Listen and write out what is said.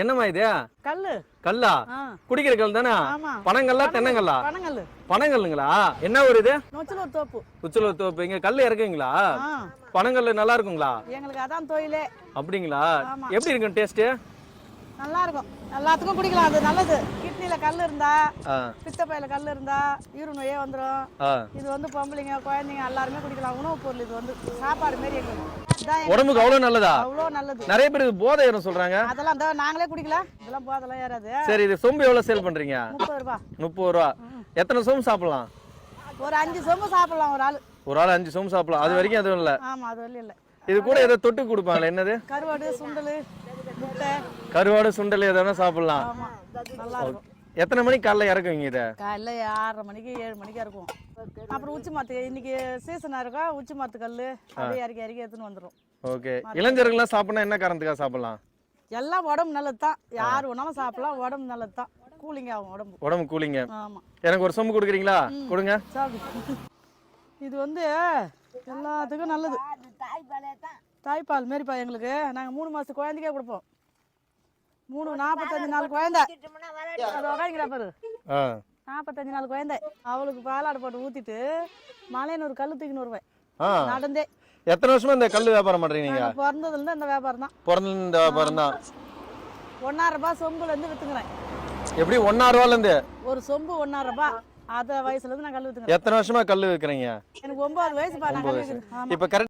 என்னம்மா இது? கல்லு. கல்லா? குடிக்கிற கல் தானே? பனங்கல்லா தென்னங்கல்லா? பனங்கல்லு. பனங்கல்லுங்களா? என்ன ஊர் இது? நொச்சலூர் தோப்பு. உச்சலூர் தோப்பு. இங்க கல் இறக்குவீங்களா? பனங்கல்லு நல்லா இருக்குங்களா? எங்களுக்கு அதான் தொழிலே. அப்படிங்களா? எப்படி இருக்கும் டேஸ்ட்? நல்லா இருக்கும். எல்லாத்துக்கும் குடிக்கலாம், அது நல்லது. கிட்னில கல் இருந்தா, பித்தப்பையில கல் இருந்தா யூரின் நோயே வந்துடும். இது வந்து பொம்பளைங்க குழந்தைங்க எல்லாருமே குடிக்கலாம். உணவு பொருள் இது வந்து சாப்பாடு மாரி எங்களுக்கு உடம்புக்கு அவ்வளவு நல்லதா? அவ்வளவு நல்லது. நிறைய பேருக்கு போதை ஏறும் சொல்றாங்க. அதெல்லாம் நாங்களே குடிக்கலாம், இதெல்லாம் போதெல்லாம் ஏறாது. சரி, இது சொம்பு எவ்வளவு சேல் பண்றீங்க? 30 ரூபாய். 30 ரூபா. எத்தனை சொம்பு சாப்பிடலாம்? ஒரு 5 சொம்பு சாப்பிடலாம் ஒரு ஆள். ஒரு ஆள் 5 சொம்பு சாப்பிடலாம். அது வரைக்கும் எதுவும் இல்ல? ஆமா, அது வரையும் இல்ல. இது கூட ஏதோ தொட்டு கொடுப்பாங்களே, என்னது? கருவாடு, சுண்டல், முட்டை. கருவாடு, சுண்டல் எதனா சாப்பிடலாம். ஆமா, நல்லா இருக்கும். எத்தனை மணிக்கு காலைல இறக்குவீங்க இதை? காலைல 6:30 மணிக்கு 7 மணிக்கு இருக்கும். அப்புறம் உச்சி மரத்து இன்னைக்கு சீசனா இருக்கா, உச்சி மரத்து கல் அப்படியே இறக்கி இறக்கி எடுத்துன்னு வந்துடும். ஓகே. இளைஞர்கள்லாம் சாப்பிடணும், என்ன காரணத்துக்காக சாப்பிடலாம்? எல்லாம் உடம்பு நல்லது தான், யார் வேணாலும் சாப்பிடலாம், உடம்பு நல்லது தான், கூலிங் ஆகும் உடம்பு. உடம்பு கூலிங்க. ஆமா. எனக்கு ஒரு சொம்பு கொடுக்குறீங்களா? கொடுங்க. இது வந்து எல்லாத்துக்கும் நல்லது. தாய்ப்பால் மாரிப்பா எங்களுக்கு. நாங்கள் 3 மாசத்து குழந்தைக்கே கொடுப்போம். 45 நாள் குழந்தை அது உக்காங்கிற பாரு. 45 நாள் குழந்தை அவளுக்கு பாலாடு போட்டு ஊத்திட்டு மலையனூர் ஒரு கல்லு தூக்கின்னு வருவேன் நடந்தே. எத்தனை வருஷமா இந்த கல்லு வியாபாரம் பண்றீங்க நீங்க? பிறந்ததுல இருந்து இந்த வியாபாரம் தான். பிறந்ததுல இந்த வியாபாரம் தான். 1.5 ரூபாய் சொம்புல இருந்து வித்துக்கிறேன். எப்படி 1.5 ரூபாயில இருந்து? ஒரு சொம்பு 1.5 ரூபாய். அந்த வயசுல இருந்து நான் கல்லு வித்துக்கிறேன். எத்தனை வருஷமா கல்லு விற்கிறீங்க? எனக்கு 9 வயசு. இப்ப கரெக்ட்